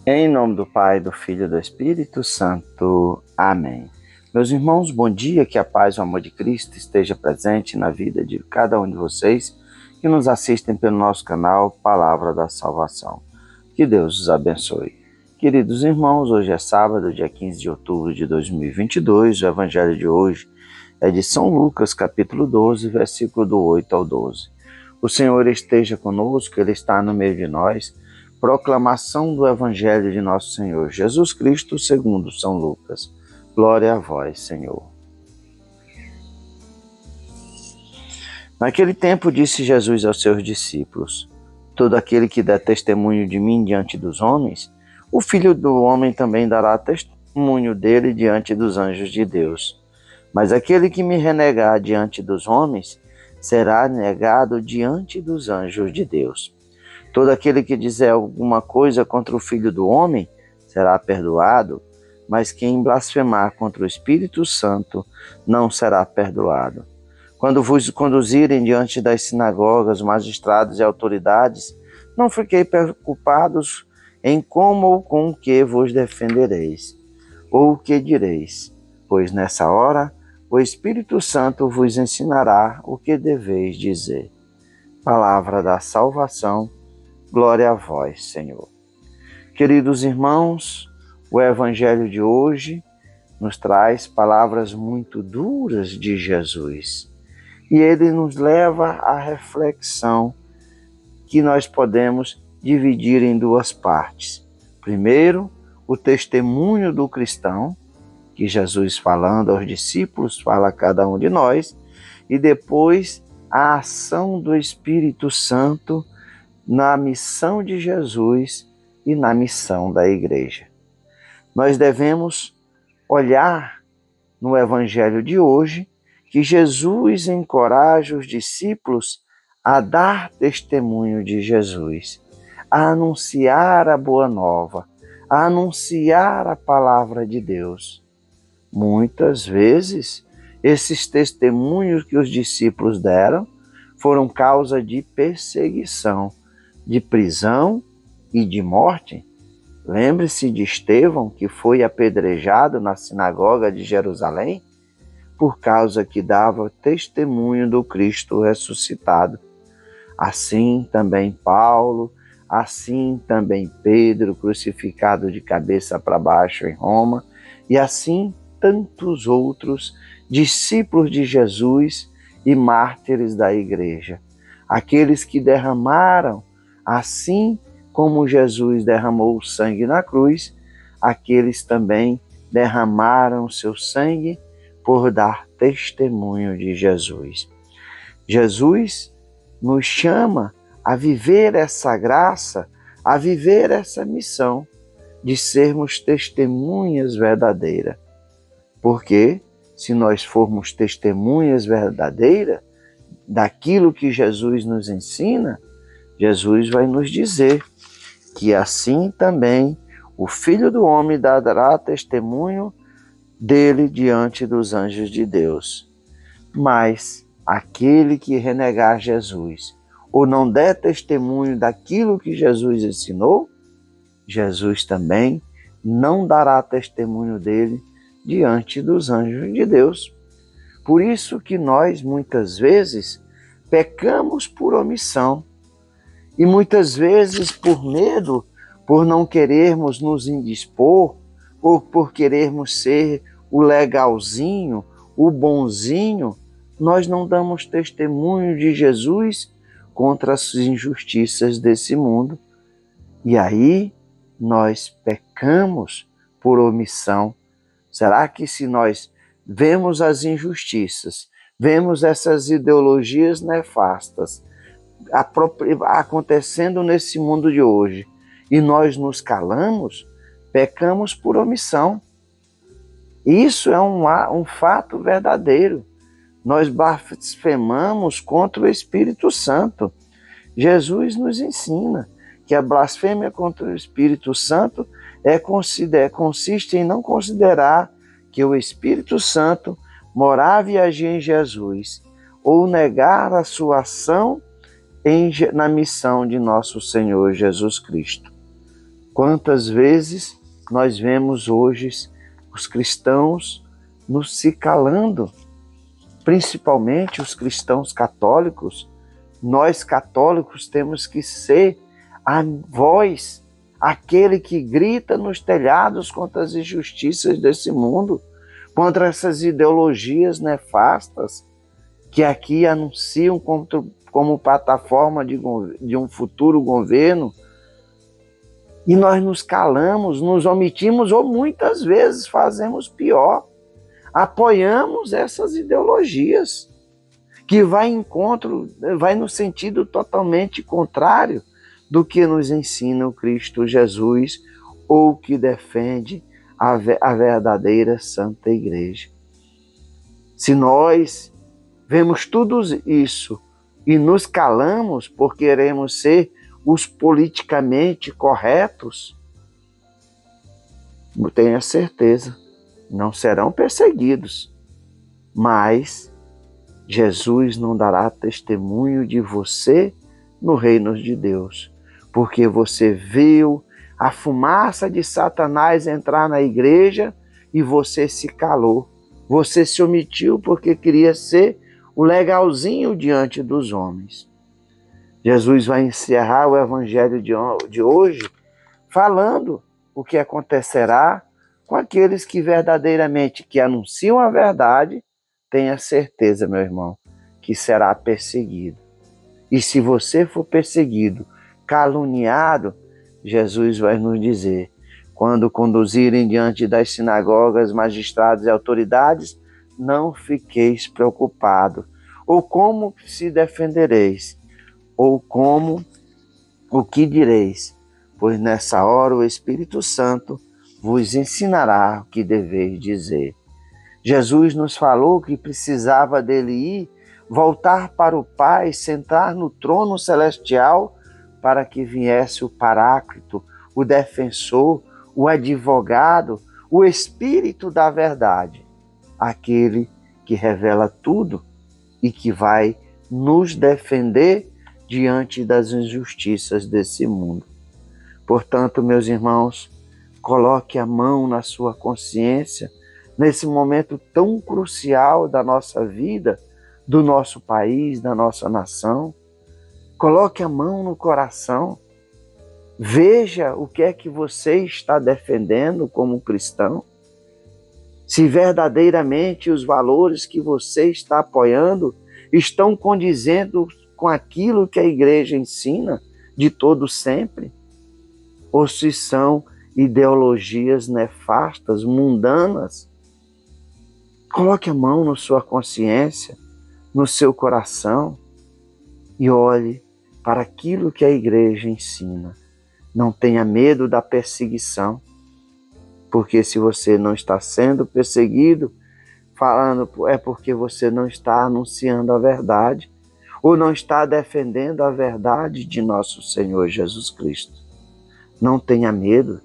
Em nome do Pai, do Filho e do Espírito Santo. Amém. Meus irmãos, bom dia, que a paz e o amor de Cristo esteja presente na vida de cada um de vocês que nos assistem pelo nosso canal Palavra da Salvação. Que Deus os abençoe. Queridos irmãos, hoje é sábado, dia 15 de outubro de 2022, o evangelho de hoje é de São Lucas, capítulo 12, versículo do 8 ao 12. O Senhor esteja conosco, Ele está no meio de nós. Proclamação do Evangelho de nosso Senhor Jesus Cristo segundo São Lucas. Glória a vós, Senhor. Naquele tempo disse Jesus aos seus discípulos: todo aquele que der testemunho de mim diante dos homens, o Filho do Homem também dará testemunho dele diante dos anjos de Deus. Mas aquele que me renegar diante dos homens, será negado diante dos anjos de Deus. Todo aquele que dizer alguma coisa contra o Filho do Homem será perdoado, mas quem blasfemar contra o Espírito Santo não será perdoado. Quando vos conduzirem diante das sinagogas, magistrados e autoridades, não fiquei preocupados em como ou com o que vos defendereis, ou o que direis, pois nessa hora o Espírito Santo vos ensinará o que deveis dizer. Palavra da salvação. Glória a vós, Senhor. Queridos irmãos, o Evangelho de hoje nos traz palavras muito duras de Jesus. E ele nos leva à reflexão que nós podemos dividir em duas partes. Primeiro, o testemunho do cristão, que Jesus, falando aos discípulos, fala a cada um de nós, e depois a ação do Espírito Santo na missão de Jesus e na missão da igreja. Nós devemos olhar no Evangelho de hoje que Jesus encoraja os discípulos a dar testemunho de Jesus, a anunciar a boa nova, a anunciar a palavra de Deus. Muitas vezes, esses testemunhos que os discípulos deram foram causa de perseguição, de prisão e de morte. Lembre-se de Estevão, que foi apedrejado na sinagoga de Jerusalém, por causa que dava testemunho do Cristo ressuscitado. Assim também Paulo, assim também Pedro, crucificado de cabeça para baixo em Roma, e assim tantos outros discípulos de Jesus e mártires da igreja. Aqueles que derramaram, assim como Jesus derramou o sangue na cruz, aqueles também derramaram seu sangue por dar testemunho de Jesus. Jesus nos chama a viver essa graça, a viver essa missão de sermos testemunhas verdadeiras. Porque se nós formos testemunhas verdadeiras daquilo que Jesus nos ensina, Jesus vai nos dizer que assim também o Filho do Homem dará testemunho dele diante dos anjos de Deus. Mas aquele que renegar Jesus ou não der testemunho daquilo que Jesus ensinou, Jesus também não dará testemunho dele diante dos anjos de Deus. Por isso que nós, muitas vezes, pecamos por omissão. E muitas vezes, por medo, por não querermos nos indispor, ou por querermos ser o legalzinho, o bonzinho, nós não damos testemunho de Jesus contra as injustiças desse mundo. E aí nós pecamos por omissão. Será que se nós vemos as injustiças, vemos essas ideologias nefastas acontecendo nesse mundo de hoje e nós nos calamos, pecamos por omissão? Isso é um fato verdadeiro. Nós blasfemamos contra o Espírito Santo. Jesus nos ensina que a blasfêmia contra o Espírito Santo consiste em não considerar que o Espírito Santo morava e agia em Jesus, ou negar a sua ação na missão de nosso Senhor Jesus Cristo. Quantas vezes nós vemos hoje os cristãos nos se calando, principalmente os cristãos católicos. Nós católicos temos que ser a voz, aquele que grita nos telhados contra as injustiças desse mundo, contra essas ideologias nefastas que aqui anunciam como plataforma de um futuro governo. E nós nos calamos, nos omitimos ou muitas vezes fazemos pior. Apoiamos essas ideologias que vai no sentido totalmente contrário do que nos ensina o Cristo Jesus ou que defende a verdadeira Santa Igreja. Se nós vemos tudo isso e nos calamos por queremos ser os politicamente corretos, tenha certeza, não serão perseguidos, mas Jesus não dará testemunho de você no reino de Deus, porque você viu a fumaça de Satanás entrar na igreja e você se calou. Você se omitiu porque queria ser o legalzinho diante dos homens. Jesus vai encerrar o evangelho de hoje falando o que acontecerá com aqueles que verdadeiramente que anunciam a verdade. Tenha certeza, meu irmão, que será perseguido. E se você for perseguido, caluniado, Jesus vai nos dizer, quando conduzirem diante das sinagogas, magistrados e autoridades, não fiqueis preocupados, ou como se defendereis, ou como o que direis, pois nessa hora o Espírito Santo vos ensinará o que deveis dizer. Jesus nos falou que precisava dele ir, voltar para o Pai, sentar no trono celestial, para que viesse o Paráclito, o defensor, o advogado, o Espírito da verdade, aquele que revela tudo e que vai nos defender diante das injustiças desse mundo. Portanto, meus irmãos, coloque a mão na sua consciência, nesse momento tão crucial da nossa vida, do nosso país, da nossa nação. Coloque a mão no coração. Veja o que é que você está defendendo como cristão. Se verdadeiramente os valores que você está apoiando estão condizendo com aquilo que a igreja ensina de todo sempre, ou se são ideologias nefastas, mundanas. Coloque a mão na sua consciência, no seu coração e olhe para aquilo que a igreja ensina. Não tenha medo da perseguição, porque se você não está sendo perseguido, é porque você não está anunciando a verdade ou não está defendendo a verdade de nosso Senhor Jesus Cristo. Não tenha medo.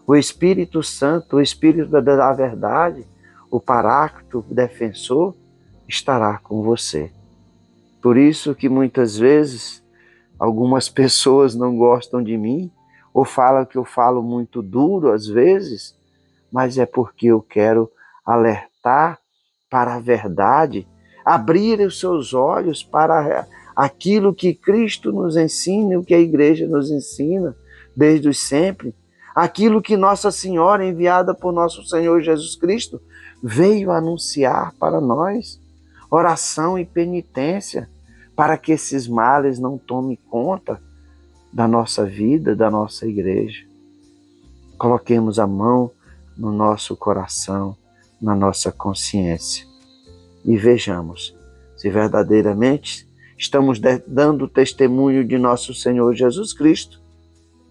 O Espírito Santo, o Espírito da verdade, o Paráclito, o defensor, estará com você. Por isso que muitas vezes algumas pessoas não gostam de mim ou falam que eu falo muito duro às vezes, mas é porque eu quero alertar para a verdade, abrir os seus olhos para aquilo que Cristo nos ensina, o que a igreja nos ensina desde os sempre, aquilo que Nossa Senhora, enviada por nosso Senhor Jesus Cristo, veio anunciar para nós, oração e penitência, para que esses males não tomem conta da nossa vida, da nossa igreja. Coloquemos a mão no nosso coração, na nossa consciência e vejamos se verdadeiramente estamos dando testemunho de nosso Senhor Jesus Cristo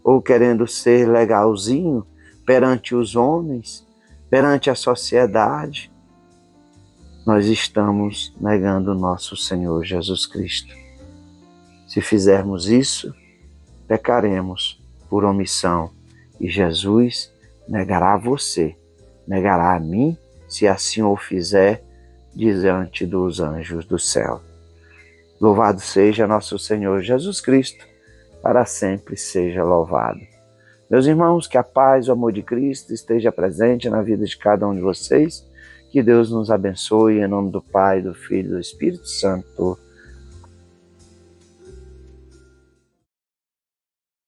ou querendo ser legalzinho perante os homens, perante a sociedade. Nós estamos negando nosso Senhor Jesus Cristo. Se fizermos isso, pecaremos por omissão e Jesus negará você, negará a mim, se assim o fizer, diante dos anjos do céu. Louvado seja nosso Senhor Jesus Cristo, para sempre seja louvado. Meus irmãos, que a paz e o amor de Cristo esteja presente na vida de cada um de vocês. Que Deus nos abençoe, em nome do Pai, do Filho e do Espírito Santo.